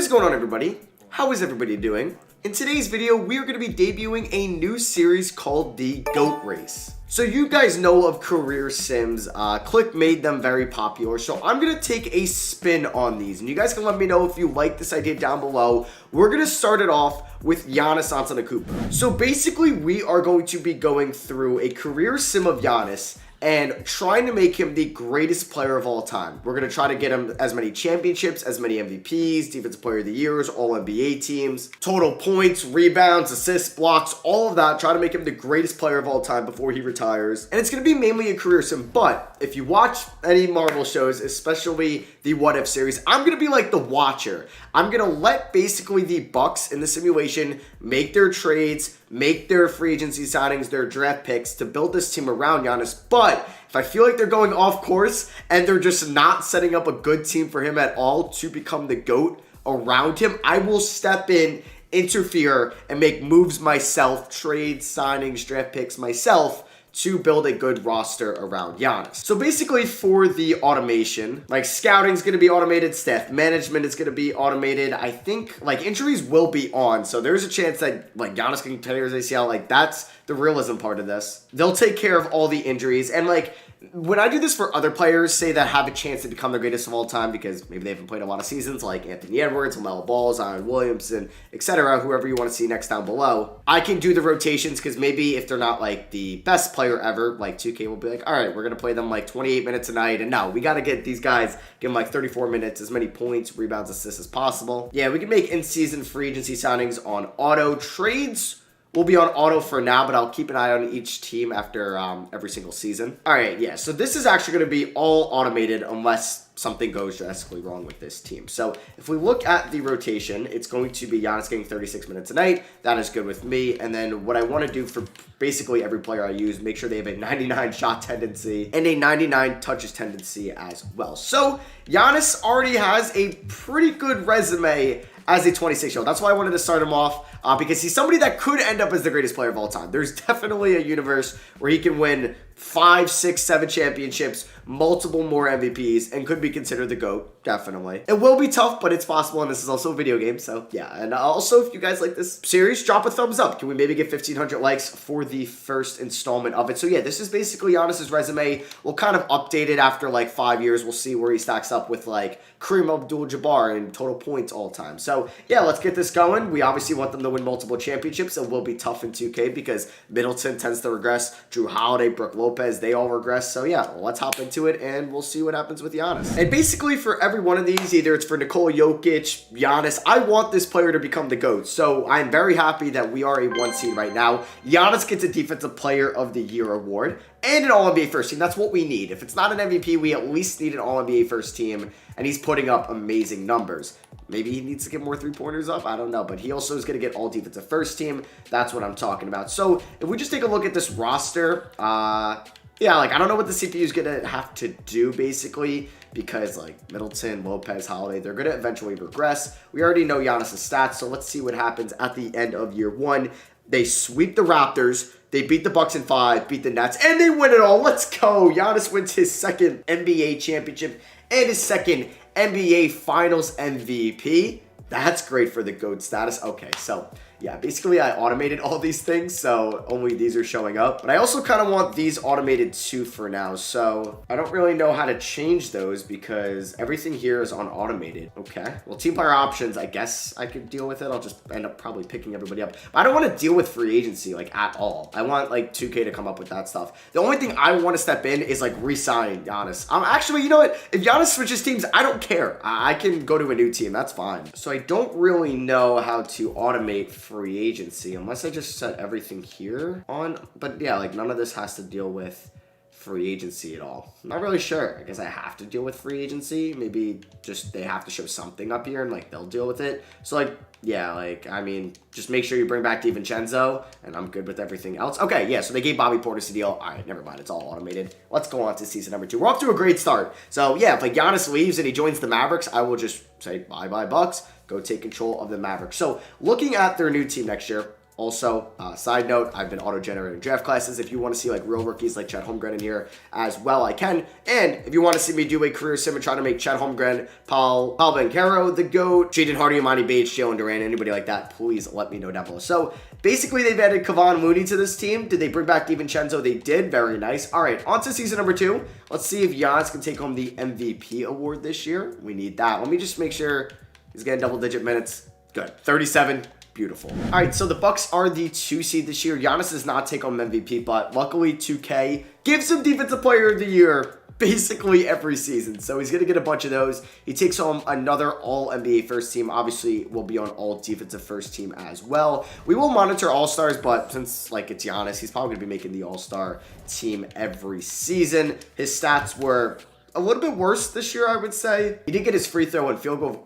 What is going on, everybody? How is everybody doing? In today's video, we are going to be debuting a new series called the GOAT Race. So you guys know of career sims. Click made them very popular. So I'm going to take a spin on these. And you guys can let me know if you like this idea down below. We're going to start it off with Giannis Antetokounmpo. So basically, we are going to be going through a career sim of Giannis and trying to make him the greatest player of all time. We're going to try to get him as many championships, as many MVPs, Defensive Player of the Years, all NBA teams, total points, rebounds, assists, blocks, all of that. Try to make him the greatest player of all time before he retires. And it's going to be mainly a career sim, but if you watch any Marvel shows, especially the What If series, I'm going to be like the watcher. I'm going to let basically the Bucks in the simulation make their trades, make their free agency signings, their draft picks to build this team around Giannis. But if I feel like they're going off course and they're just not setting up a good team for him at all to become the GOAT around him, I will step in, interfere, and make moves myself, trades, signings, draft picks myself to build a good roster around Giannis. So basically for the automation, like scouting is going to be automated, staff management is going to be automated. I think like injuries will be on. So there's a chance that like Giannis can tear his ACL. Like that's the realism part of this. They'll take care of all the injuries. And like when I do this for other players, say that have a chance to become the greatest of all time because maybe they haven't played a lot of seasons, like Anthony Edwards, LaMelo Ball, Zion Williamson, etc., whoever you want to see next down below, I can do the rotations because maybe if they're not like the best player ever, like 2K will be like, all right, we're going to play them like 28 minutes a night, and no, we got to get these guys, give them like 34 minutes, as many points, rebounds, assists as possible. Yeah, we can make in-season free agency signings on auto. Trades will be on auto for now, but I'll keep an eye on each team after every single season. All right, yeah, so this is actually going to be all automated unless something goes drastically wrong with this team. So if we look at the rotation, it's going to be Giannis getting 36 minutes a night. That is good with me. And then what I want to do for basically every player I use, make sure they have a 99 shot tendency and a 99 touches tendency as well. So Giannis already has a pretty good resume as a 26-year-old. That's why I wanted to start him off because he's somebody that could end up as the greatest player of all time. There's definitely a universe where he can win 5, 6, 7 championships, multiple more MVPs, and could be considered the GOAT, definitely. It will be tough, but it's possible, and this is also a video game, so yeah. And also, if you guys like this series, drop a thumbs up. Can we maybe get 1,500 likes for the first installment of it? So yeah, this is basically Giannis's resume. We'll kind of update it after like 5 years. We'll see where he stacks up with like Kareem Abdul-Jabbar in total points all time. So yeah, let's get this going. We obviously want them to win multiple championships. It will be tough in 2K because Middleton tends to regress. Drew Holiday, Brook Lopez, they all regress. So yeah, let's hop into it and we'll see what happens with Giannis. And basically for every one of these, either it's for Nikola Jokic, Giannis, I want this player to become the GOAT. So I'm very happy that we are a 1 seed right now. Giannis gets a Defensive Player of the Year award and an All-NBA first team. That's what we need. If it's not an MVP, we at least need an All-NBA first team, and he's putting up amazing numbers. Maybe he needs to get more three-pointers up. I don't know. But he also is going to get all defensive first team. That's what I'm talking about. So if we just take a look at this roster, yeah, like I don't know what the CPU is going to have to do basically because like Middleton, Lopez, Holiday, they're going to eventually regress. We already know Giannis' stats, so let's see what happens at the end of year 1. They sweep the Raptors. They beat the Bucks in 5, beat the Nets, and they win it all. Let's go. Giannis wins his second NBA championship and his second NBA Finals MVP. That's great for the GOAT status. Okay, so yeah, basically I automated all these things, so only these are showing up. But I also kind of want these automated too for now, so I don't really know how to change those because everything here is on automated. Okay, well, team player options, I guess I could deal with it. I'll just end up probably picking everybody up. But I don't want to deal with free agency like at all. I want like 2K to come up with that stuff. The only thing I want to step in is like re-sign Giannis. Actually, you know what? If Giannis switches teams, I don't care. I can go to a new team. That's fine. So I don't really know how to automate free agency unless I just set everything here on, but yeah, like none of this has to deal with free agency at all. I'm not really sure. I guess I have to deal with free agency. Maybe just they have to show something up here and like they'll deal with it. So like, yeah, like, I mean, just make sure you bring back DiVincenzo and I'm good with everything else. Okay, yeah, so they gave Bobby Portis a deal. All right, never mind. It's all automated. Let's go on to season number 2. We're off to a great start. So yeah, if like Giannis leaves and he joins the Mavericks, I will just say bye-bye Bucks. Go take control of the Mavericks. So looking at their new team next year, Also, side note, I've been auto-generating draft classes. If you want to see like real rookies like Chet Holmgren in here as well, I can. And if you want to see me do a career sim and try to make Chet Holmgren, Paul Banchero, the GOAT, Jaden Hardy, Imani Bates, Jalen Duran, anybody like that, please let me know down below. So basically, they've added Kevon Looney to this team. Did they bring back DiVincenzo? They did. Very nice. All right, on to season number 2. Let's see if Giannis can take home the MVP award this year. We need that. Let me just make sure he's getting double-digit minutes. Good. 37. Beautiful. All right, so the Bucks are the 2 seed this year. Giannis does not take home MVP, but luckily 2K gives him Defensive Player of the Year basically every season. So he's going to get a bunch of those. He takes home another All-NBA first team. Obviously, will be on All-Defensive first team as well. We will monitor All-Stars, but since like it's Giannis, he's probably going to be making the All-Star team every season. His stats were a little bit worse this year, I would say. He did get his free throw and field goal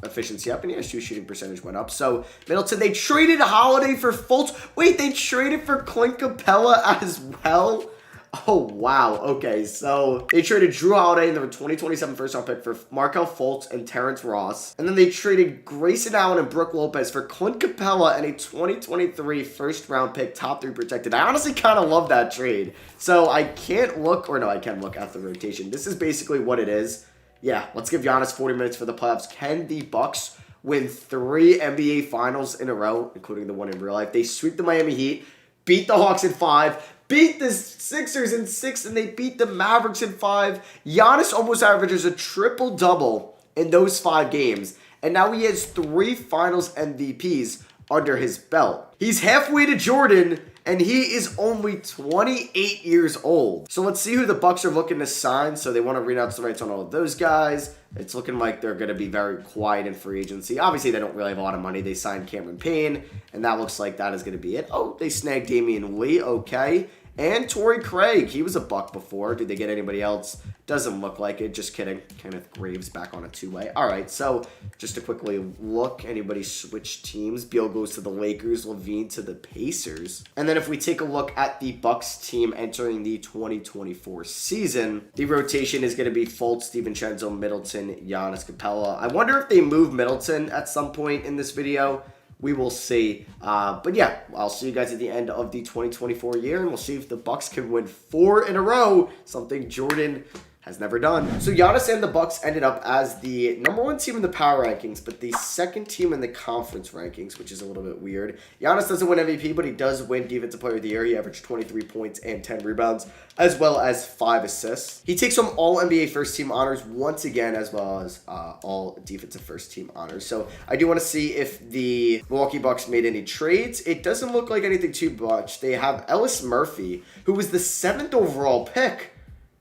efficiency up, and his shooting percentage went up. So, Middleton, they traded Holiday for Fultz. Wait, they traded for Clint Capella as well? Oh, wow. Okay, so they traded Drew Holiday in the 2027 first-round pick for Markelle Fultz and Terrence Ross. And then they traded Grayson Allen and Brook Lopez for Clint Capella and a 2023 first-round pick, top 3 protected. I honestly kind of love that trade. So I can't look, or no, I can look at the rotation. This is basically what it is. Yeah, let's give Giannis 40 minutes for the playoffs. Can the Bucks win 3 NBA Finals in a row, including the one in real life? They sweep the Miami Heat, beat the Hawks in 5, beat the Sixers in 6, and they beat the Mavericks in 5. Giannis almost averages a triple-double in those 5 games, and now he has 3 Finals MVPs under his belt. He's halfway to Jordan, and he is only 28 years old. So let's see who the Bucks are looking to sign. So they want to renounce the rights on all of those guys. It's looking like they're going to be very quiet in free agency. Obviously, they don't really have a lot of money. They signed Cameron Payne, and that looks like that is going to be it. Oh, they snagged Damian Lee. Okay. And Torrey Craig. He was a Buck before. Did they get anybody else? Doesn't look like it. Just kidding. Kenneth Graves back on a 2-way. All right, so just to quickly look, anybody switch teams? Beal goes to the Lakers, LaVine to the Pacers. And then if we take a look at the Bucks team entering the 2024 season, the rotation is going to be Fultz, DiVincenzo, Middleton, Giannis, Capella. I wonder if they move Middleton at some point in this video. We will see. But yeah, I'll see you guys at the end of the 2024 year, and we'll see if the Bucks can win 4 in a row, something Jordan has never done. So Giannis and the Bucks ended up as the number 1 team in the power rankings, but the 2nd team in the conference rankings, which is a little bit weird. Giannis doesn't win MVP, but he does win Defensive Player of the Year. He averaged 23 points and 10 rebounds, as well as 5 assists. He takes home all NBA first team honors once again, as well as all defensive first team honors. So I do want to see if the Milwaukee Bucks made any trades. It doesn't look like anything too much. They have Ellis Murphy, who was the 7th overall pick.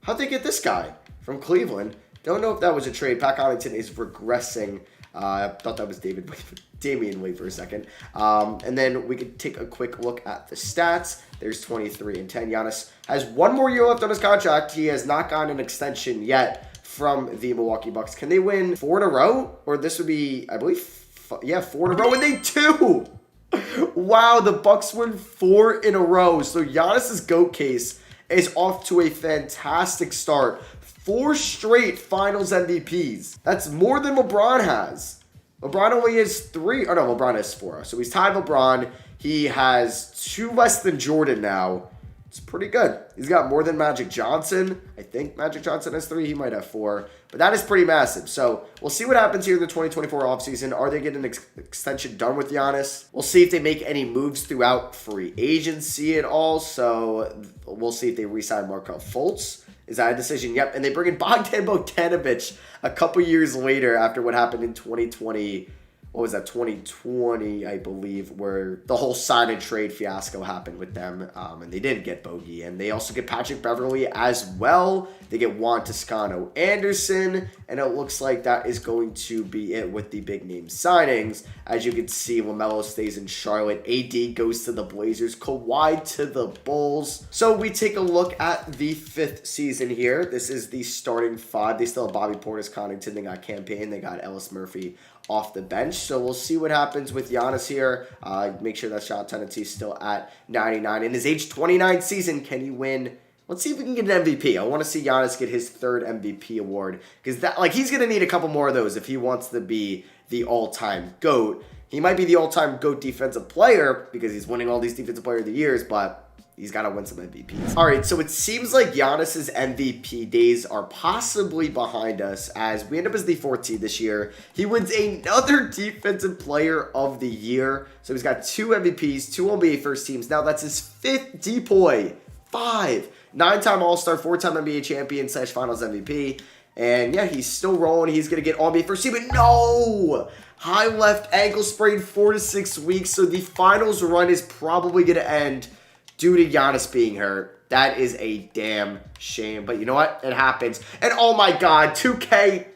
How'd they get this guy from Cleveland? Don't know if that was a trade. Pat Connaughton is regressing. I thought that was Damian Lee for a second. And then we could take a quick look at the stats. There's 23 and 10. Giannis has 1 more year left on his contract. He has not gotten an extension yet from the Milwaukee Bucks. Can they win 4 in a row? Or this would be, I believe, 4 in a row, and they do! Wow, the Bucks win 4 in a row. So Giannis's GOAT case is off to a fantastic start. 4 straight Finals MVPs. That's more than LeBron has. LeBron only has 3. Oh, no, LeBron has 4. So he's tied LeBron. He has 2 less than Jordan now. It's pretty good. He's got more than Magic Johnson. I think Magic Johnson has 3. He might have 4. But that is pretty massive. So we'll see what happens here in the 2024 offseason. Are they getting an extension done with Giannis? We'll see if they make any moves throughout free agency at all. So we'll see if they re-sign Markelle Fultz. Is that a decision? Yep. And they bring in Bogdan Bogdanovic a couple years later after what happened in 2020. What was that, 2020, I believe, where the whole sign and trade fiasco happened with them, and they did get Bogey, and they also get Patrick Beverley as well. They get Juan Toscano Anderson, and it looks like that is going to be it with the big name signings. As you can see, LaMelo stays in Charlotte, AD goes to the Blazers, Kawhi to the Bulls. So we take a look at the 5th season here. This is the starting 5. They still have Bobby Portis Connaughton, they got Campaign, they got Ellis Murphy off the bench. So we'll see what happens with Giannis here. Make sure that shot tendency is still at 99. In his age 29 season, can he win? Let's see if we can get an MVP. I want to see Giannis get his 3rd MVP award, because that, like, he's going to need a couple more of those if he wants to be the all-time GOAT. He might be the all-time GOAT defensive player because he's winning all these defensive player of the years, but he's got to win some MVPs. All right, so it seems like Giannis's MVP days are possibly behind us as we end up as the 4th seed this year. He wins another Defensive Player of the Year. So he's got 2 MVPs, 2 NBA first teams. Now that's his 5th DPOY. 5. 9-time All-Star, 4-time NBA champion / Finals MVP. And yeah, he's still rolling. He's going to get All-NBA first team, but no! High left ankle sprain, 4 to 6 weeks. So the finals run is probably going to end due to Giannis being hurt. That is a damn shame. But you know what? It happens. And oh my God, 2K,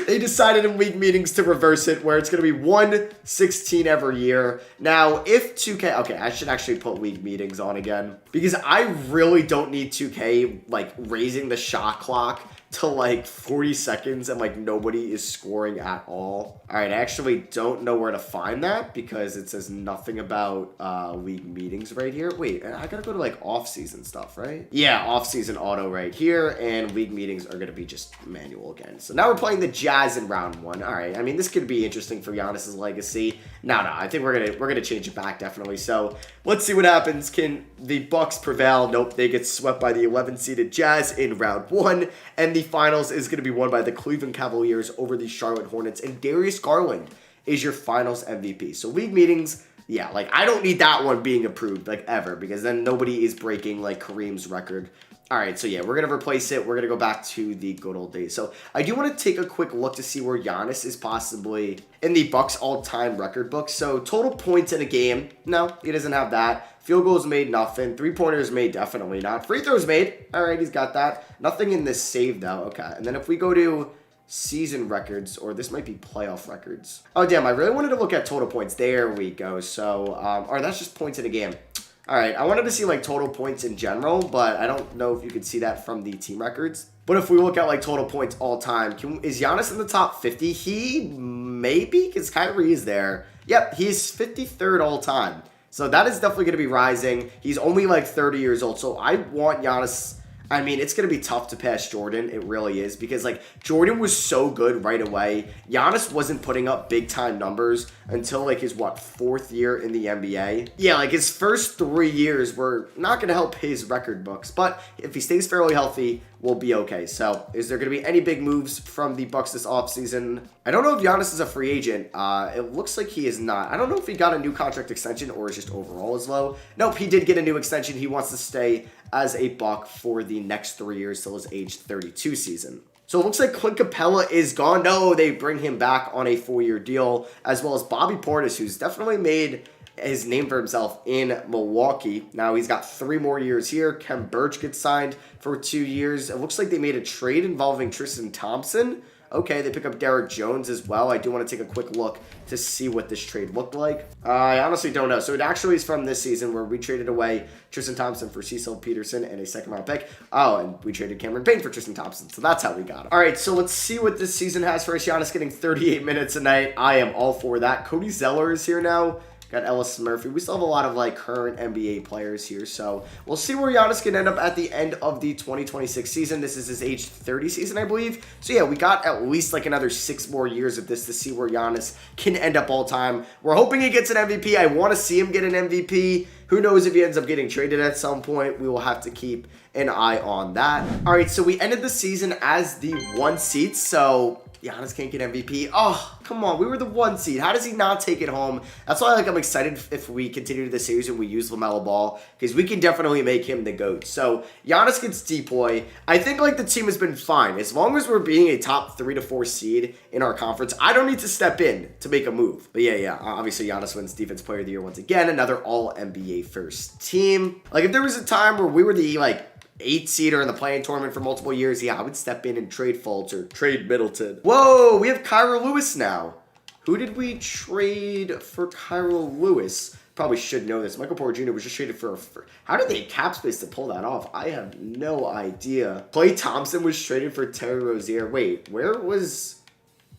they decided in league meetings to reverse it where it's going to be 1/16 every year. Now, if 2K... Okay, I should actually put league meetings on again because I really don't need 2K, like, raising the shot clock to like 40 seconds and like nobody is scoring at all. All right, I actually don't know where to find that because it says nothing about league meetings right here. Wait, I gotta go to like off-season stuff, right? Yeah, off-season auto right here, and league meetings are gonna be just manual again. So now we're playing the Jazz in round 1. All right, I mean, this could be interesting for Giannis's legacy. No, I think we're gonna change it back definitely. So let's see what happens. Can the Bucks prevail? Nope, they get swept by the 11-seeded Jazz in round 1, and the finals is gonna be won by the Cleveland Cavaliers over the Charlotte Hornets, and Darius Garland is your finals MVP. So league meetings, yeah, like I don't need that one being approved like ever because then nobody is breaking like Kareem's record. All right, so yeah, we're going to replace it. We're going to go back to the good old days. So I do want to take a quick look to see where Giannis is possibly in the Bucks all-time record book. So total points in a game, no, he doesn't have that. Field goals made, nothing. Three-pointers made, definitely not. Free throws made, all right, he's got that. Nothing in this save, though. Okay, and then if we go to season records, or this might be playoff records. Oh, damn, I really wanted to look at total points. There we go. So, or that's just points in a game. All right, I wanted to see like total points in general, but I don't know if you could see that from the team records. But if we look at like total points all time, is Giannis in the top 50? He may be because Kyrie is there. Yep, he's 53rd all time. So that is definitely going to be rising. He's only like 30 years old. So I want Giannis. I mean, it's going to be tough to pass Jordan. It really is because, like, Jordan was so good right away. Giannis wasn't putting up big-time numbers until, like, his, 4th year in the NBA? Yeah, like, his first 3 years were not going to help his record books. But if he stays fairly healthy, we'll be okay. So, is there going to be any big moves from the Bucks this offseason? I don't know if Giannis is a free agent. It looks like he is not. I don't know if he got a new contract extension or is just overall is low. Nope, he did get a new extension. He wants to stay as a Buck for the next 3 years till his age 32 season. So it looks like Clint Capella is gone. No, they bring him back on a 4-year deal, as well as Bobby Portis, who's definitely made his name for himself in Milwaukee. Now he's got 3 more years here. Kem Birch gets signed for 2 years. It looks like they made a trade involving Tristan Thompson. Okay, they pick up Derrick Jones as well. I do want to take a quick look to see what this trade looked like. I honestly don't know. So it actually is from this season where we traded away Tristan Thompson for Cecil Peterson and a 2nd-round pick. Oh, and we traded Cameron Payne for Tristan Thompson. So that's how we got him. All right, so let's see what this season has for us. Giannis getting 38 minutes a night. I am all for that. Cody Zeller is here now. Got Ellis Murphy. We still have a lot of like current NBA players here. So we'll see where Giannis can end up at the end of the 2026 season. This is his age 30 season, I believe. So yeah, we got at least like another 6 more years of this to see where Giannis can end up all time. We're hoping he gets an MVP. I want to see him get an MVP. Who knows if he ends up getting traded at some point. We will have to keep an eye on that. All right, so we ended the season as the 1 seed. So Giannis can't get MVP. Oh, come on. We were the 1 seed. How does he not take it home? That's why I'm excited if we continue the series and we use LaMelo Ball because we can definitely make him the GOAT. So Giannis gets DPOY. I think like the team has been fine. As long as we're being a top 3 to 4 seed in our conference, I don't need to step in to make a move. But yeah. Obviously Giannis wins Defensive Player of the Year once again. Another All-NBA first team. Like if there was a time where we were the 8-seeder in the playing tournament for multiple years, yeah, I would step in and trade Fultz or trade Middleton. Whoa, we have Kira Lewis now. Who did we trade for Kira Lewis? Probably should know this. Michael Porter Jr. was just traded for how did they cap space to pull that off? I have no idea. Klay Thompson was traded for Terry Rozier. Wait, where was...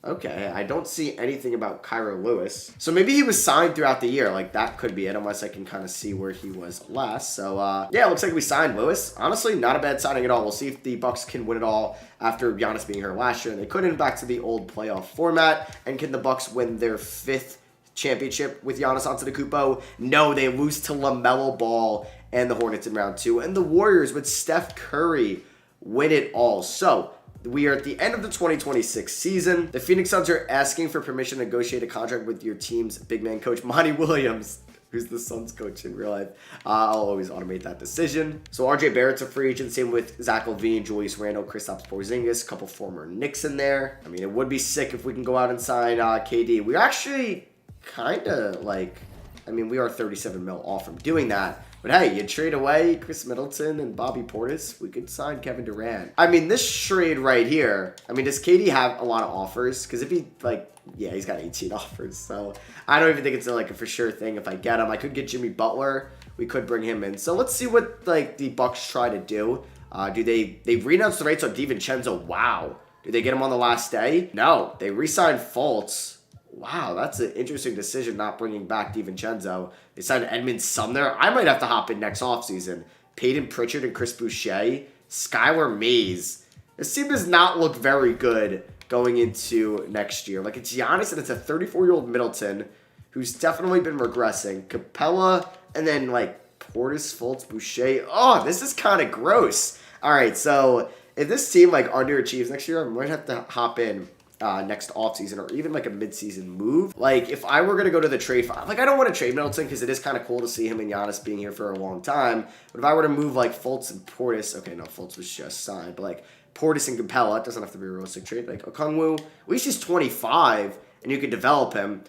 Okay, I don't see anything about Kira Lewis. So maybe he was signed throughout the year. Like, that could be it, unless I can kind of see where he was last. So, yeah, it looks like we signed Lewis. Honestly, not a bad signing at all. We'll see if the Bucks can win it all after Giannis being here last year. And they couldn't back to the old playoff format. And can the Bucks win their 5th championship with Giannis Antetokounmpo. No, they lose to LaMelo Ball and the Hornets in round 2. And the Warriors with Steph Curry win it all. So we are at the end of the 2026 season. The Phoenix Suns are asking for permission to negotiate a contract with your team's big man coach, Monty Williams, who's the Suns coach in real life. I'll always automate that decision. So RJ Barrett's a free agent. Same with Zach LaVine, Julius Randle, Kristaps Porzingis, a couple former Knicks in there. I mean, it would be sick if we can go out and sign KD. We're actually kind of like, I mean, we are 37 mil off from doing that. But hey, you trade away Chris Middleton and Bobby Portis, we could sign Kevin Durant. I mean, this trade right here, I mean, does KD have a lot of offers? Because if he, like, yeah, he's got 18 offers. So I don't even think it's like a for sure thing if I get him. I could get Jimmy Butler. We could bring him in. So let's see what, like, the Bucks try to do. Do they renounced the rights on DiVincenzo? Wow. Did they get him on the last day? No. They re-signed Fultz. Wow, that's an interesting decision not bringing back DiVincenzo. They signed Edmund Sumner. I might have to hop in next offseason. Peyton Pritchard and Chris Boucher. Skylar Mays. This team does not look very good going into next year. Like, it's Giannis and it's a 34-year-old Middleton who's definitely been regressing. Capella and then, like, Portis, Fultz, Boucher. Oh, this is kind of gross. All right, so if this team, like, underachieves next year, I might have to hop in next offseason or even like a midseason move. Like if I were going to go to the trade, like I don't want to trade Middleton because it is kind of cool to see him and Giannis being here for a long time. But if I were to move like Fultz and Portis, okay, no, Fultz was just signed, but like Portis and Capella, it doesn't have to be a realistic trade. Like Okongwu, at least he's 25 and you can develop him.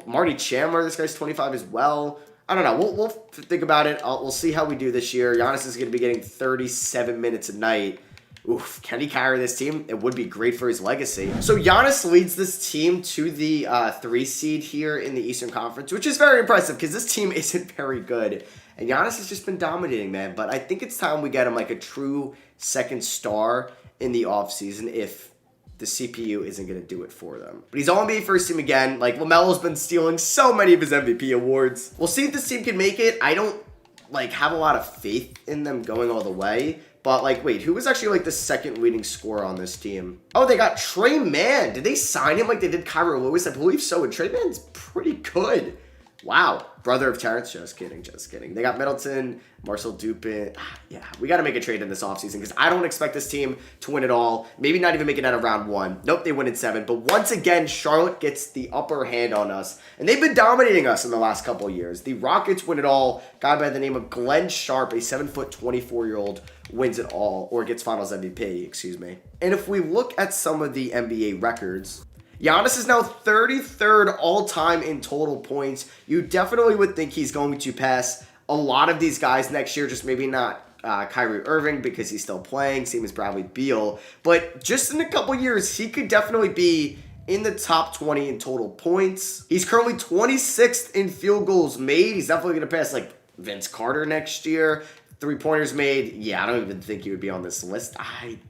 Marty Chandler, this guy's 25 as well. I don't know. We'll think about it. We'll see how we do this year. Giannis is going to be getting 37 minutes a night. Oof, can he carry this team? It would be great for his legacy. So Giannis leads this team to the 3 seed here in the Eastern Conference, which is very impressive because this team isn't very good. And Giannis has just been dominating, man. But I think it's time we get him like a true second star in the offseason if the CPU isn't going to do it for them. But he's all NBA first team again. Like LaMelo's been stealing so many of his MVP awards. We'll see if this team can make it. I don't like have a lot of faith in them going all the way. But, like, wait, who was actually, like, the second leading scorer on this team? Oh, they got Trey Mann. Did they sign him like they did Kyra Lewis? I believe so. And Trey Mann's pretty good. Wow. Brother of Terrence. Just kidding. Just kidding. They got Middleton, Marcel Dupin. Yeah, we got to make a trade in this offseason because I don't expect this team to win it all. Maybe not even make it out of round 1. Nope, they win in 7. But once again, Charlotte gets the upper hand on us. And they've been dominating us in the last couple of years. The Rockets win it all. Guy by the name of Glenn Sharp, a 7-foot, 24-year-old, wins it all. Or gets finals MVP, excuse me. And if we look at some of the NBA records, Giannis is now 33rd all-time in total points. You definitely would think he's going to pass a lot of these guys next year, just maybe not Kyrie Irving because he's still playing, same as Bradley Beal. But just in a couple years, he could definitely be in the top 20 in total points. He's currently 26th in field goals made. He's definitely going to pass like Vince Carter next year. 3-pointers made, yeah, I don't even think he would be on this list.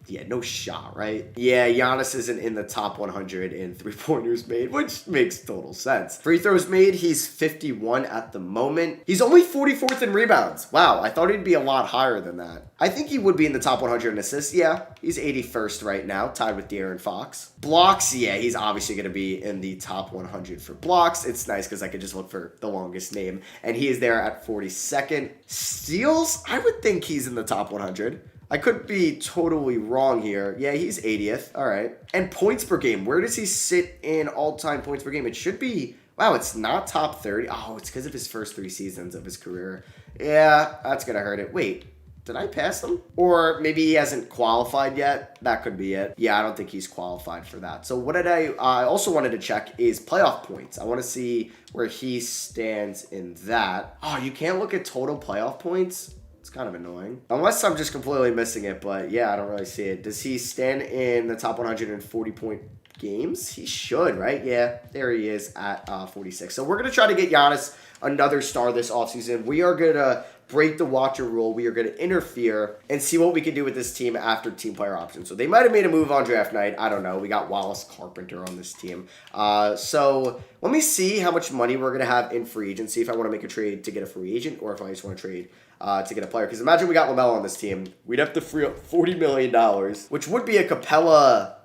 Yeah, no shot, right? Yeah, Giannis isn't in the top 100 in 3-pointers made, which makes total sense. Free throws made, he's 51 at the moment. He's only 44th in rebounds. Wow, I thought he'd be a lot higher than that. I think he would be in the top 100 in assists. Yeah, he's 81st right now, tied with De'Aaron Fox. Blocks, yeah, he's obviously going to be in the top 100 for blocks. It's nice because I could just look for the longest name, and he is there at 42nd. Steals, I would think he's in the top 100. I could be totally wrong here. Yeah, he's 80th. All right. And points per game. Where does he sit in all-time points per game? It should be, wow, it's not top 30. Oh, it's because of his first 3 seasons of his career. Yeah, that's going to hurt it. Wait, did I pass him? Or maybe he hasn't qualified yet. That could be it. Yeah, I don't think he's qualified for that. So what did I also wanted to check is playoff points. I want to see where he stands in that. Oh, you can't look at total playoff points? It's kind of annoying. Unless I'm just completely missing it, but yeah, I don't really see it. Does he stand in the top 140-point games? He should, right? Yeah, there he is at 46. So we're going to try to get Giannis another star this offseason. We are going to break the watcher rule. We are going to interfere and see what we can do with this team after team player option. So they might have made a move on draft night. I don't know. We got Wallace Carpenter on this team. So let me see how much money we're going to have in free agency if I want to make a trade to get a free agent or if I just want to trade to get a player. Because imagine we got LaMelo on this team. We'd have to free up $40 million, which would be a Capella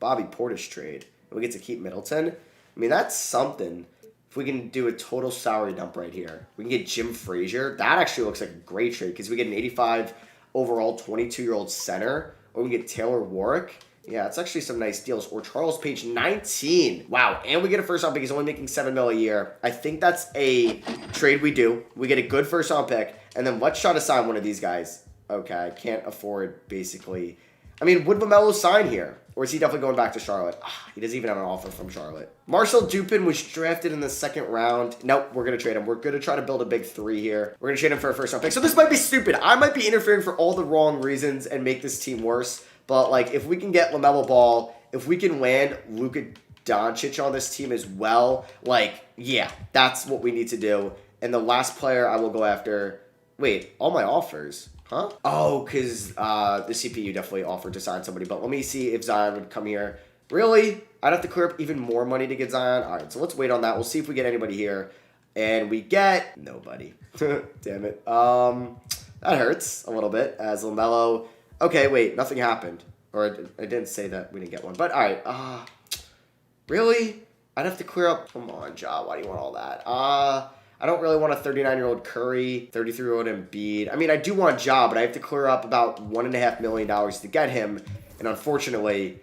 Bobby Portis trade. And we get to keep Middleton. I mean, that's something. If we can do a total salary dump right here, we can get Jim Frazier. That actually looks like a great trade because we get an 85 overall 22-year-old center, or we get Taylor Warwick. Yeah, it's actually some nice deals. Or Charles Page, 19. Wow, and we get a first round pick. He's only making $7 million a year. I think that's a trade we do. We get a good first round pick, and then let's try to sign one of these guys. Okay, I can't afford, basically. I mean, would LaMelo sign here? Or is he definitely going back to Charlotte? He doesn't even have an offer from Charlotte. Marcel Dupin was drafted in the second round. Nope, we're going to trade him. We're going to try to build a big three here. We're going to trade him for a first round pick. So this might be stupid. I might be interfering for all the wrong reasons and make this team worse. But, like, if we can get LaMelo Ball, if we can land Luka Doncic on this team as well, like, yeah, that's what we need to do. And the last player I will go after... Wait, all my offers... Huh? Oh, because the CPU definitely offered to sign somebody. But let me see if Zion would come here. Really? I'd have to clear up even more money to get Zion? All right, so let's wait on that. We'll see if we get anybody here. And we get nobody. Damn it. That hurts a little bit as LaMelo. Okay, wait. Nothing happened. Or I didn't say that we didn't get one. But all right. Really? I'd have to clear up. Come on, Ja. Why do you want all that? I don't really want a 39-year-old Curry, 33-year-old Embiid. I mean, I do want Ja, but I have to clear up about $1.5 million to get him. And unfortunately,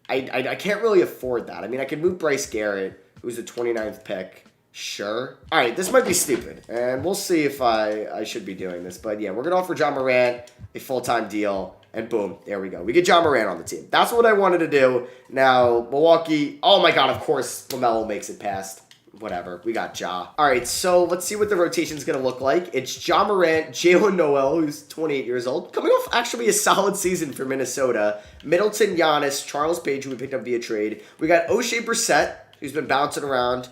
I can't really afford that. I mean, I could move Bryce Garrett, who's the 29th pick. Sure. All right, this might be stupid. And we'll see if I should be doing this. But yeah, we're going to offer Ja Morant a full-time deal. And boom, there we go. We get Ja Morant on the team. That's what I wanted to do. Now, Milwaukee, oh my God, of course, LaMelo makes it past. Whatever, we got Ja. All right, so let's see what the rotation's going to look like. It's Ja Morant, Jalen Noel, who's 28 years old, coming off actually a solid season for Minnesota. Middleton, Giannis, Charles Page, who we picked up via trade. We got O'Shea Brissett, who's been bouncing around,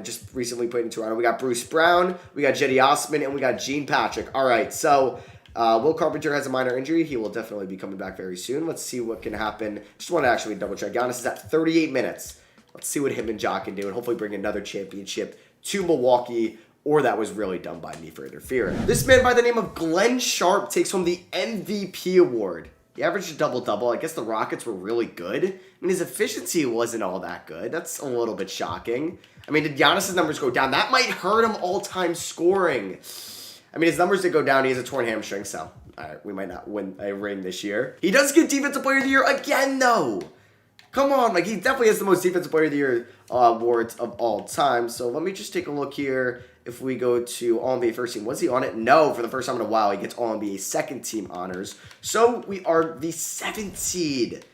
just recently played in Toronto. We got Bruce Brown, we got Jetty Osman, and we got Gene Patrick. All right, so Will Carpenter has a minor injury. He will definitely be coming back very soon. Let's see what can happen. Just want to actually double check. Giannis is at 38 minutes. Let's see what him and Ja can do and hopefully bring another championship to Milwaukee, or that was really done by me for interfering. This man by the name of Glenn Sharp takes home the MVP award. He averaged a double-double. I guess the Rockets were really good. I mean, his efficiency wasn't all that good. That's a little bit shocking. I mean, did Giannis' numbers go down? That might hurt him all-time scoring. I mean, his numbers did go down. He has a torn hamstring, so all right, we might not win a ring this year. He does get Defensive Player of the Year again, though. Come on, like he definitely has the most Defensive Player of the Year awards of all time. So let me just take a look here. If we go to All-NBA First Team, was he on it? No, for the first time in a while, he gets All-NBA Second Team honors. So we are the 7th seed.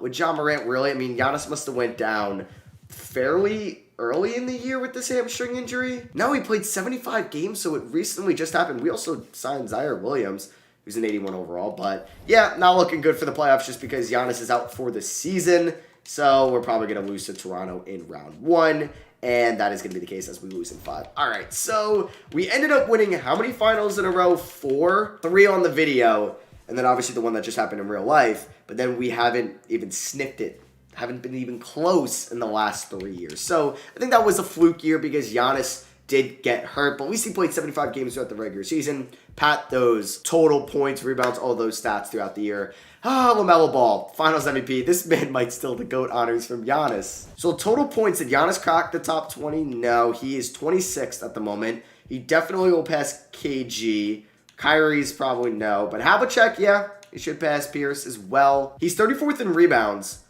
With Ja Morant, really? I mean, Giannis must have went down fairly early in the year with this hamstring injury. No, he played 75 games, so it recently just happened. We also signed Zaire Williams, who's an 81 overall. But yeah, not looking good for the playoffs just because Giannis is out for the season. So we're probably going to lose to Toronto in round 1. And that is going to be the case as we lose in 5. All right, so we ended up winning how many finals in a row? 4? 3 on the video. And then obviously the one that just happened in real life. But then we haven't even sniffed it. Haven't been even close in the last 3 years. So I think that was a fluke year because Giannis did get hurt, but at least he played 75 games throughout the regular season. Pat those total points, rebounds, all those stats throughout the year. LaMelo Ball, Finals MVP. This man might steal the GOAT honors from Giannis. So total points, did Giannis crack the top 20? No, he is 26th at the moment. He definitely will pass KG. Kyrie's probably no, but Havlicek, yeah, he should pass Pierce as well. He's 34th in rebounds.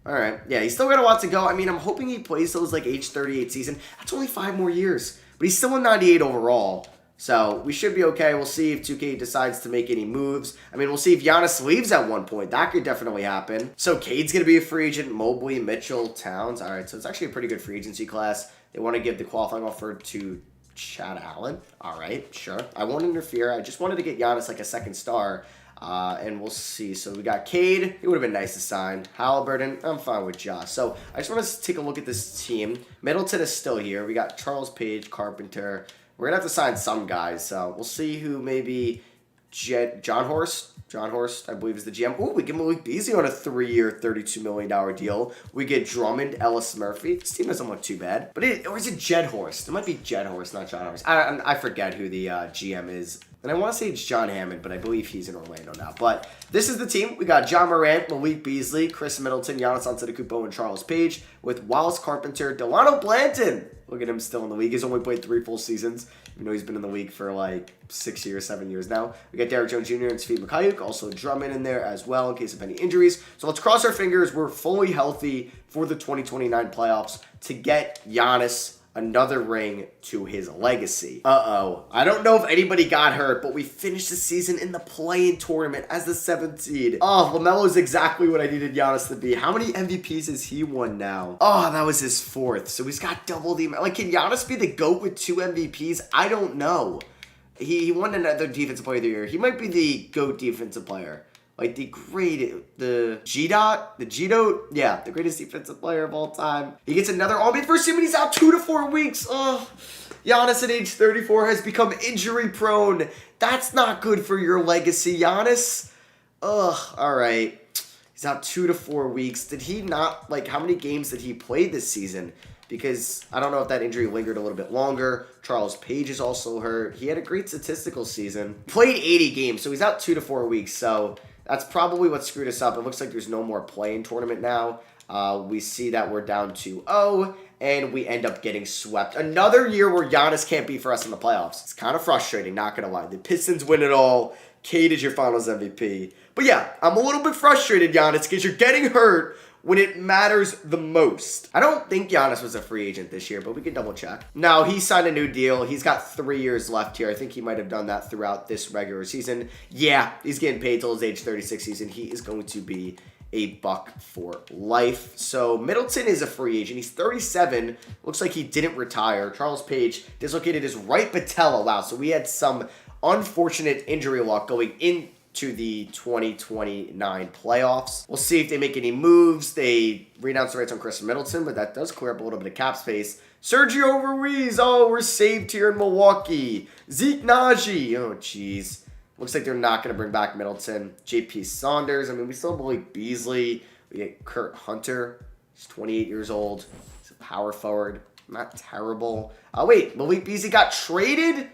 All right. Yeah, he's still got a lot to go. I mean, I'm hoping he plays till his like age 38 season. That's only 5 more years. But he's still a 98 overall. So we should be okay. We'll see if 2K decides to make any moves. I mean, we'll see if Giannis leaves at one point. That could definitely happen. So Cade's going to be a free agent. Mobley, Mitchell, Towns. All right, so it's actually a pretty good free agency class. They want to give the qualifying offer to Chad Allen. All right, sure. I won't interfere. I just wanted to get Giannis like a second star. And we'll see. So we got Cade. It would have been nice to sign. Halliburton. I'm fine with Ja. So I just want to take a look at this team. Middleton is still here. We got Charles Page, Carpenter. We're going to have to sign some guys. So we'll see who maybe John Horst. John Horst, I believe, is the GM. Ooh, we get Malik Beasley on a 3-year, $32 million deal. We get Drummond, Ellis Murphy. This team doesn't look too bad. But or is it Jed Horst? It might be Jed Horst, not John Horst. I forget who the GM is And I want to say it's John Hammond, but I believe he's in Orlando now. But this is the team. We got John Morant, Malik Beasley, Chris Middleton, Giannis Antetokounmpo, and Charles Page with Wallace Carpenter, Delano Blanton. Look at him still in the league. He's only played 3 full seasons. You know he's been in the league for like 6 years, 7 years now. We got Derrick Jones Jr. and Svi Mikhailiuk, also Drummond in there as well in case of any injuries. So let's cross our fingers. We're fully healthy for the 2029 playoffs to get Giannis another ring to his legacy. I don't know if anybody got hurt, but we finished the season in the play-in tournament as the 7th seed. Oh, LaMelo's exactly what I needed Giannis to be. How many MVPs has he won now? Oh, that was his 4th. So he's got double the amount. Like, can Giannis be the GOAT with 2 MVPs? I don't know. He won another Defensive Player of the Year. He might be the GOAT defensive player. Like the greatest defensive player of all time. He gets another All-NBA first team and he's out 2 to 4 weeks. Oh, Giannis at age 34 has become injury prone. That's not good for your legacy, Giannis. Ugh, all right. He's out 2 to 4 weeks. Did he not, like, how many games did he play this season? Because I don't know if that injury lingered a little bit longer. Charles Page is also hurt. He had a great statistical season. Played 80 games, so he's out 2 to 4 weeks. So that's probably what screwed us up. It looks like there's no more play-in tournament now. We see that we're down 2-0, and we end up getting swept. Another year where Giannis can't be for us in the playoffs. It's kind of frustrating, not going to lie. The Pistons win it all. Cade is your finals MVP. But yeah, I'm a little bit frustrated, Giannis, because you're getting hurt when it matters the most. I don't think Giannis was a free agent this year, but we can double check. No, he signed a new deal. He's got 3 years left here. I think he might have done that throughout this regular season. Yeah, he's getting paid till his age 36 season. He is going to be a Buck for life. So Middleton is a free agent. He's 37. Looks like he didn't retire. Charles Page dislocated his right patella. Wow, so we had some unfortunate injury luck going into the 2029 playoffs. We'll see if they make any moves. They renounce the rights on Chris Middleton, but that does clear up a little bit of cap space. Sergio Ruiz, oh, we're saved here in Milwaukee. Zeke Naji, oh, jeez. Looks like they're not going to bring back Middleton. JP Saunders, I mean, we still have Malik Beasley. We get Kurt Hunter. He's 28 years old. He's a power forward. Not terrible. Oh, wait, Malik Beasley got traded?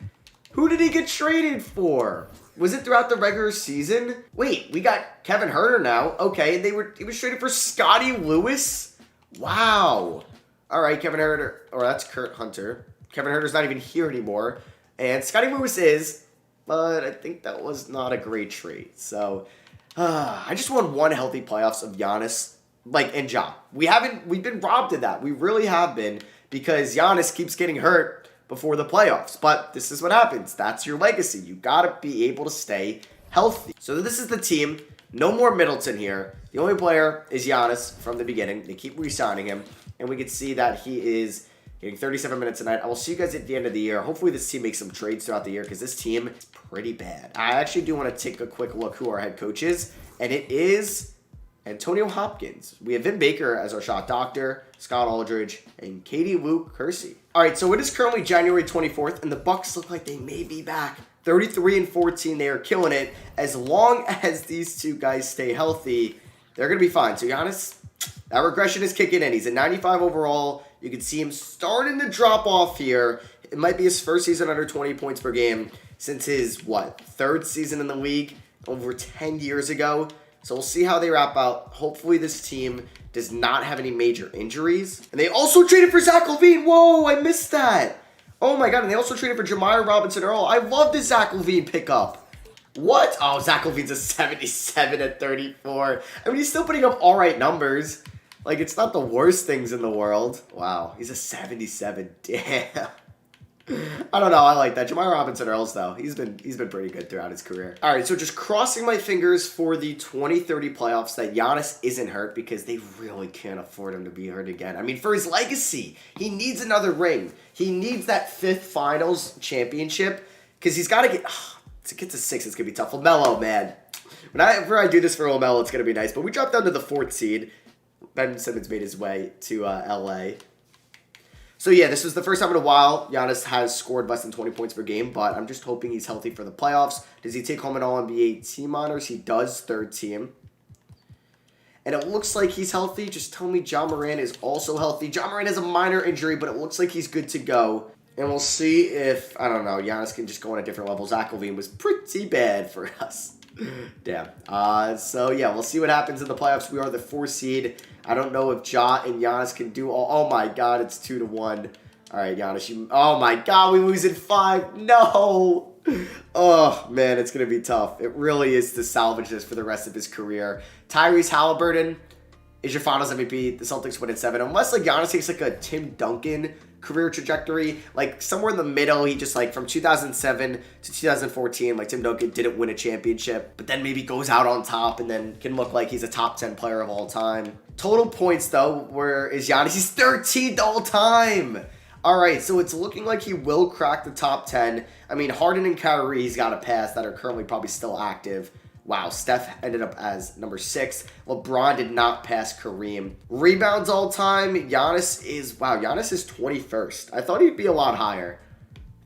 Who did he get traded for? Was it throughout the regular season? Wait, we got Kevin Huerter now. Okay, he was traded for Scotty Lewis? Wow. All right, Kevin Huerter, or that's Kurt Hunter. Kevin Huerter's not even here anymore. And Scotty Lewis is, but I think that was not a great trade. So, I just want one healthy playoffs of Giannis, and Ja. We've been robbed of that. We really have been, because Giannis keeps getting hurt before the playoffs. But this is what happens. That's your legacy. You gotta be able to stay healthy. So this is the team. No more Middleton here. The only player is Giannis from the beginning. They keep re-signing him. And we can see that he is getting 37 minutes a night. I will see you guys at the end of the year. Hopefully this team makes some trades throughout the year, because this team is pretty bad. I actually do want to take a quick look who our head coach is. And it is Antonio Hopkins. We have Vin Baker as our shot doctor, Scott Aldridge, and Katie Lou Kersey. All right, so it is currently January 24th, and the Bucks look like they may be back. 33-14, they are killing it. As long as these two guys stay healthy, they're going to be fine. To be honest, that regression is kicking in. He's at 95 overall. You can see him starting to drop off here. It might be his first season under 20 points per game since his, 3rd season in the league over 10 years ago. So we'll see how they wrap out. Hopefully this team does not have any major injuries. And they also traded for Zach LaVine. Whoa, I missed that. Oh my God, and they also traded for Jamire Robinson-Earl. I love this Zach LaVine pickup. What? Oh, Zach LaVine's a 77 at 34. I mean, he's still putting up all right numbers. Like, it's not the worst things in the world. Wow, he's a 77. Damn. I don't know. I like that. Jamire Robinson-Earls, though, he's been pretty good throughout his career. All right, so just crossing my fingers for the 2030 playoffs that Giannis isn't hurt, because they really can't afford him to be hurt again. I mean, for his legacy, he needs another ring. He needs that 5th finals championship, because he's got to get... to get to 6, it's going to be tough. LaMelo, man. Whenever I do this for LaMelo, it's going to be nice. But we dropped down to the 4th seed. Ben Simmons made his way to L.A. So yeah, this was the first time in a while Giannis has scored less than 20 points per game, but I'm just hoping he's healthy for the playoffs. Does he take home an All-NBA team honors? He does, 3rd team. And it looks like he's healthy. Just tell me John Morant is also healthy. John Morant has a minor injury, but it looks like he's good to go. And we'll see if, I don't know, Giannis can just go on a different level. Zach LaVine was pretty bad for us. Damn. So, yeah, we'll see what happens in the playoffs. We are the 4 seed. I don't know if Ja and Giannis can do all. Oh, my God, it's 2-1. All right, Giannis, oh, my God, we lose in 5. No. Oh, man, it's going to be tough. It really is to salvage this for the rest of his career. Tyrese Halliburton is your finals MVP. The Celtics win in 7. Unless, like, Giannis takes, like, a Tim Duncan career trajectory, like, somewhere in the middle, he just, like, from 2007 to 2014, like, Tim Duncan didn't win a championship, but then maybe goes out on top and then can look like he's a top 10 player of all time. Total points, though, where is Giannis? He's 13th all time. All right, so it's looking like he will crack the top 10. I mean, Harden and Kyrie, he's got a pass that are currently probably still active. Wow, Steph ended up as number 6. LeBron did not pass Kareem. Rebounds all time, Giannis is 21st. I thought he'd be a lot higher.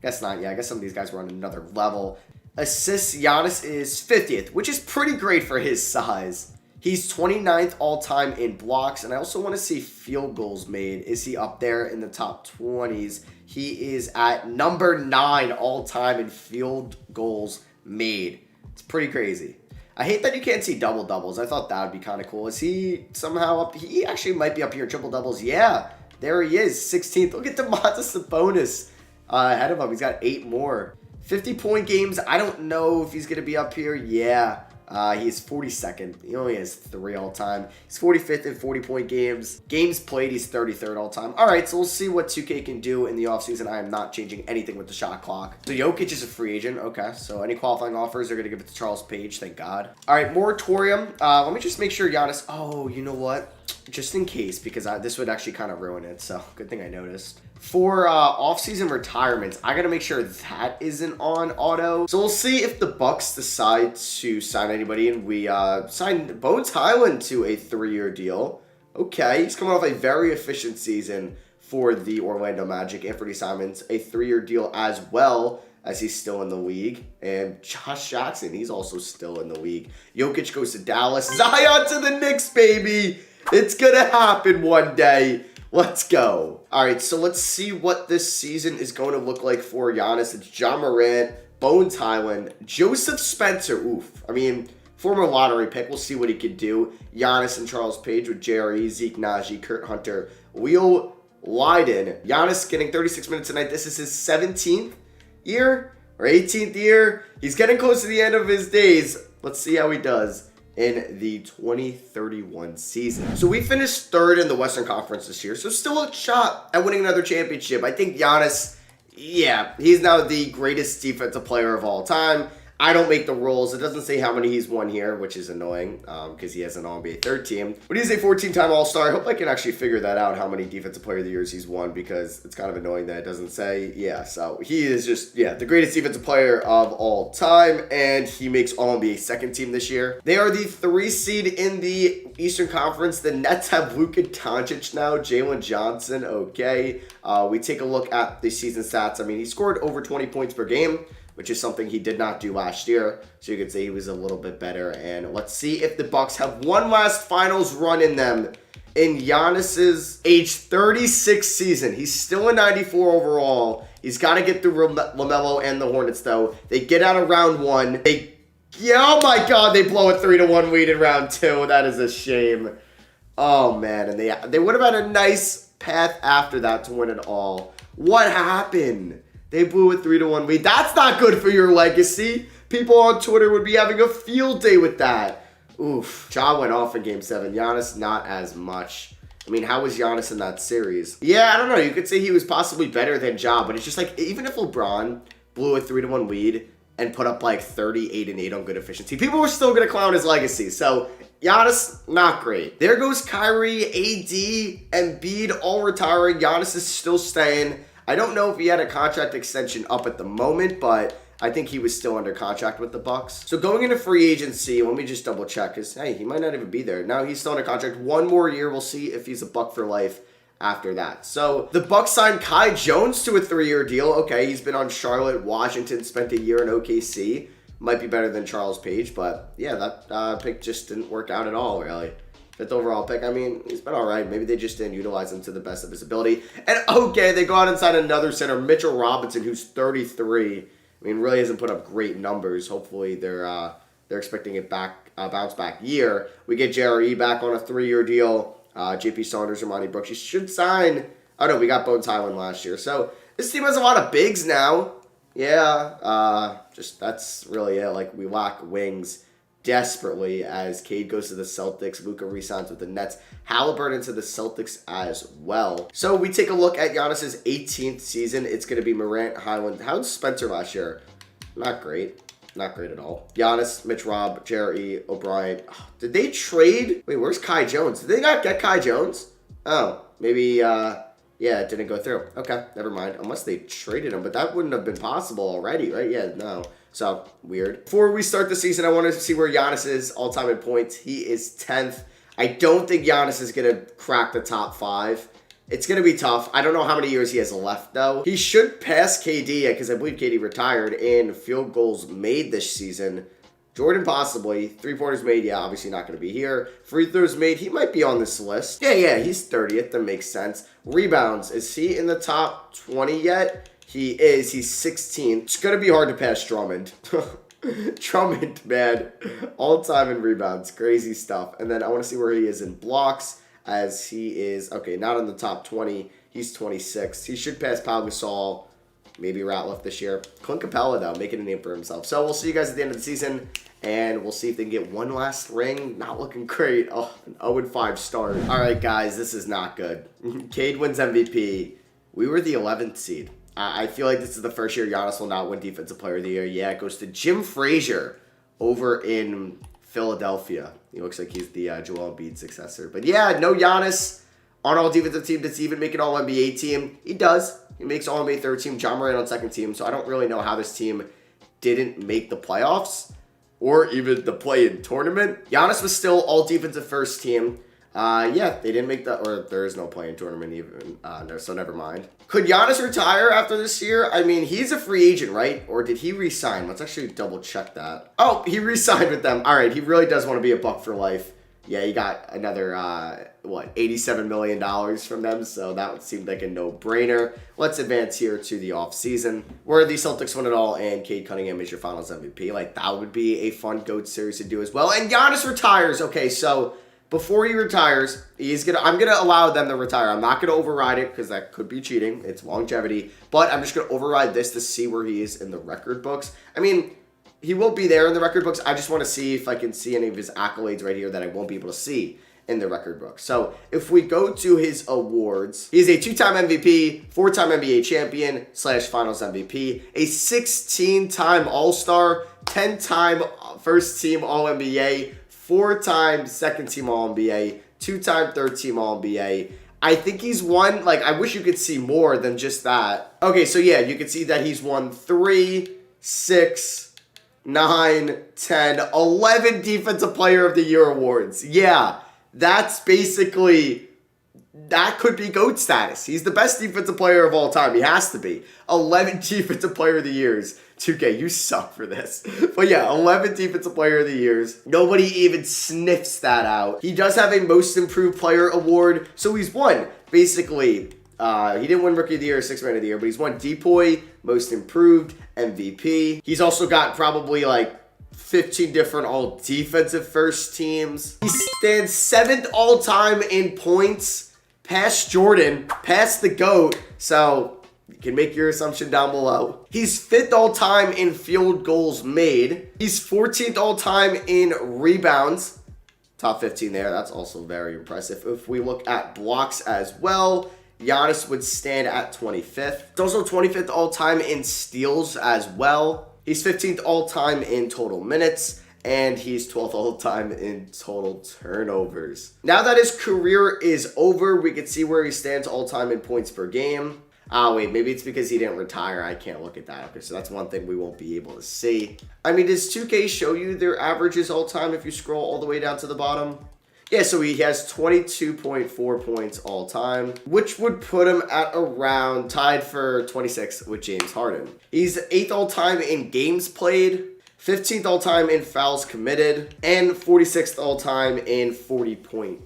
Guess not. Yeah, I guess some of these guys were on another level. Assists, Giannis is 50th, which is pretty great for his size. He's 29th all time in blocks, and I also want to see field goals made. Is he up there in the top 20s? He is at number 9 all time in field goals made. It's pretty crazy. I hate that you can't see double-doubles. I thought that would be kind of cool. Is he somehow up? He actually might be up here in triple-doubles. Yeah, there he is, 16th. Look at Domantas Sabonis ahead of him. He's got 8 more. 50-point games. I don't know if he's going to be up here. Yeah. He's 42nd. He only has 3 all time. He's 45th in 40-point games. Games played, he's 33rd all time. All right, so we'll see what 2K can do in the offseason. I am not changing anything with the shot clock. So Jokic is a free agent. Okay, so any qualifying offers, they're going to give it to Charles Page. Thank God. All right, moratorium. Let me just make sure Giannis. Oh, you know what? Just in case, because this would actually kind of ruin it. So good thing I noticed. For off-season retirements, I got to make sure that isn't on auto. So we'll see if the Bucks decide to sign anybody. And we signed Bones Highland to a 3-year deal. Okay, he's coming off a very efficient season for the Orlando Magic. Anthony Simons, a 3-year deal as well, as he's still in the league. And Josh Jackson, he's also still in the league. Jokic goes to Dallas. Zion to the Knicks, baby. It's going to happen one day. Let's go. All right, so let's see what this season is going to look like for Giannis. It's John Morant, Bones Highland, Joseph Spencer. Oof. I mean, former lottery pick. We'll see what he could do. Giannis and Charles Page with Jerry, Zeke Naji, Kurt Hunter, Wheel Leiden. Giannis getting 36 minutes tonight. This is his 17th year or 18th year. He's getting close to the end of his days. Let's see how he does in the 2031 season. So we finished 3rd in the Western Conference this year, so still a shot at winning another championship. I think Giannis, yeah, he's now the greatest defensive player of all time. I don't make the rules. It doesn't say how many he's won here, which is annoying because he has an All-NBA third team. But he's a 14-time All-Star. I hope I can actually figure that out, how many Defensive Player of the Years he's won, because it's kind of annoying that it doesn't say. Yeah, so he is just, yeah, the greatest defensive player of all time, and he makes All-NBA second team this year. They are the 3 seed in the Eastern Conference. The Nets have Luka Doncic now, Jalen Johnson, okay. We take a look at the season stats. I mean, he scored over 20 points per game, which is something he did not do last year. So you could say he was a little bit better. And let's see if the Bucks have one last finals run in them in Giannis's age 36 season. He's still a 94 overall. He's got to get through LaMelo and the Hornets, though. They get out of round 1. Oh my God, they blow a 3-1 lead in round 2. That is a shame. Oh, man. And they would have had a nice path after that to win it all. What happened? They blew a 3-1 lead. That's not good for your legacy. People on Twitter would be having a field day with that. Oof. Ja went off in Game 7. Giannis, not as much. I mean, how was Giannis in that series? Yeah, I don't know. You could say he was possibly better than Ja, but it's just like, even if LeBron blew a 3-1 lead and put up like 38-8 on good efficiency, people were still going to clown his legacy. So, Giannis, not great. There goes Kyrie, AD, and Embiid all retiring. Giannis is still staying. I don't know if he had a contract extension up at the moment, but I think he was still under contract with the Bucks. So going into free agency, let me just double check, because, hey, he might not even be there. Now he's still under contract. 1 more year. We'll see if he's a Buck for life after that. So the Bucks signed Kai Jones to a 3-year deal. Okay, he's been on Charlotte, Washington, spent a year in OKC. Might be better than Charles Page, but yeah, that pick just didn't work out at all, really. 5th overall pick. I mean, he's been all right. Maybe they just didn't utilize him to the best of his ability. And okay, they go out and sign another center, Mitchell Robinson, who's 33. I mean, really hasn't put up great numbers. Hopefully, they're expecting it bounce back year. We get JRE back on a 3-year deal. JP Saunders, Ramani Brooks. You should sign. Oh no, we got Bones Highland last year. So this team has a lot of bigs now. Yeah, just that's really it. Like, we lack wings desperately as Cade goes to the Celtics. Luka resigns with the Nets. Halliburton to the Celtics as well. So we take a look at Giannis's 18th season. It's going to be Morant, Highland. How'd Spencer last year? Not great. Not great at all. Giannis, Mitch Rob, Jerry, O'Brien. Oh, did they trade? Wait, where's Kai Jones? Did they not get Kai Jones? Oh, maybe, yeah, it didn't go through. Okay, never mind. Unless they traded him, but that wouldn't have been possible already, right? Yeah, no. So, weird. Before we start the season, I wanted to see where Giannis is all-time in points. He is 10th. I don't think Giannis is going to crack the top 5. It's going to be tough. I don't know how many years he has left, though. He should pass KD, because I believe KD retired in field goals made this season. Jordan possibly. 3-pointers made, yeah, obviously not going to be here. Free throws made, he might be on this list. Yeah, he's 30th. That makes sense. Rebounds, is he in the top 20 yet? He is. He's 16th. It's going to be hard to pass Drummond. Drummond, man. All time in rebounds. Crazy stuff. And then I want to see where he is in blocks, as he is, okay, not in the top 20. He's 26th. He should pass Pau Gasol. Maybe Ratliff this year. Clint Capella, though, making a name for himself. So we'll see you guys at the end of the season, and we'll see if they can get one last ring. Not looking great. Oh, an 0-5 start. All right, guys, this is not good. Cade wins MVP. We were the 11th seed. I feel like this is the first year Giannis will not win Defensive Player of the Year. Yeah, it goes to Jim Frazier over in Philadelphia. He looks like he's the Joel Embiid successor. But yeah, no Giannis on all defensive team that's even make an All-NBA team. He does. He makes All-NBA third team. John Moran on second team. So I don't really know how this team didn't make the playoffs or even the play-in tournament. Giannis was still all defensive first team. Yeah, they didn't make or there is no play-in tournament even. So never mind. Could Giannis retire after this year? I mean, he's a free agent, right? Or did he resign? Let's actually double check that. Oh, he re-signed with them. All right, he really does want to be a Buck for life. Yeah, he got another, $87 million from them, so that seemed like a no-brainer. Let's advance here to the offseason, where the Celtics win it all, and Cade Cunningham is your finals MVP. Like, that would be a fun GOAT series to do as well. And Giannis retires. Okay, so before he retires, I'm gonna allow them to retire. I'm not gonna override it because that could be cheating. It's longevity, but I'm just gonna override this to see where he is in the record books. I mean, he will be there in the record books. I just want to see if I can see any of his accolades right here that I won't be able to see in the record book. So if we go to his awards, he's a 2-time MVP, 4-time NBA champion / finals MVP, a 16-time All-Star, 10-time first team All-NBA, 4-time second team All-NBA, 2-time third team All-NBA. I think he's won, like, I wish you could see more than just that. Okay, so yeah, you can see that he's won 3, 6, 9, 10, 11 Defensive Player of the Year awards. Yeah, that's basically, that could be GOAT status. He's the best defensive player of all time. He has to be. 11 Defensive Player of the Years. 2K, you suck for this. But yeah, 11 Defensive Player of the Years. Nobody even sniffs that out. He does have a Most Improved Player award, so he's won, basically. He didn't win Rookie of the Year or Sixth Man of the Year, but he's won DPOY, Most Improved, MVP. He's also got probably like 15 different all-defensive first teams. He stands 7th all-time in points, past Jordan, past the GOAT, so you can make your assumption down below. He's 5th all-time in field goals made. He's 14th all-time in rebounds. Top 15 there, that's also very impressive. If we look at blocks as well, Giannis would stand at 25th. He's also 25th all-time in steals as well. He's 15th all-time in total minutes, and he's 12th all-time in total turnovers. Now that his career is over, we can see where he stands all-time in points per game. Wait, maybe it's because he didn't retire. I can't look at that. Okay, so that's one thing we won't be able to see. I mean, does 2K show you their averages all-time if you scroll all the way down to the bottom? Yeah, so he has 22.4 points all time, which would put him at around tied for 26 with James Harden. He's 8th all time in games played, 15th all-time in fouls committed, and 46th all-time in 40-point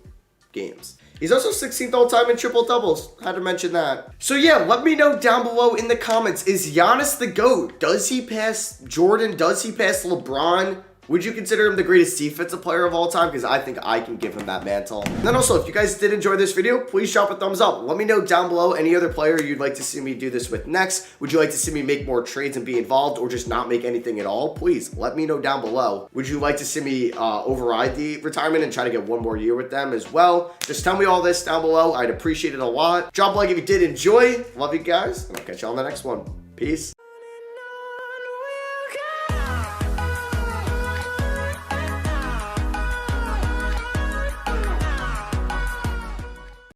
games. He's also 16th all-time in triple-doubles. Had to mention that. So yeah, let me know down below in the comments, is Giannis the GOAT? Does he pass Jordan? Does he pass LeBron? Would you consider him the greatest defensive player of all time? Because I think I can give him that mantle. And then also, if you guys did enjoy this video, please drop a thumbs up. Let me know down below any other player you'd like to see me do this with next. Would you like to see me make more trades and be involved, or just not make anything at all? Please let me know down below. Would you like to see me override the retirement and try to get one more year with them as well? Just tell me all this down below. I'd appreciate it a lot. Drop a like if you did enjoy. Love you guys, and I'll catch you on the next one. Peace.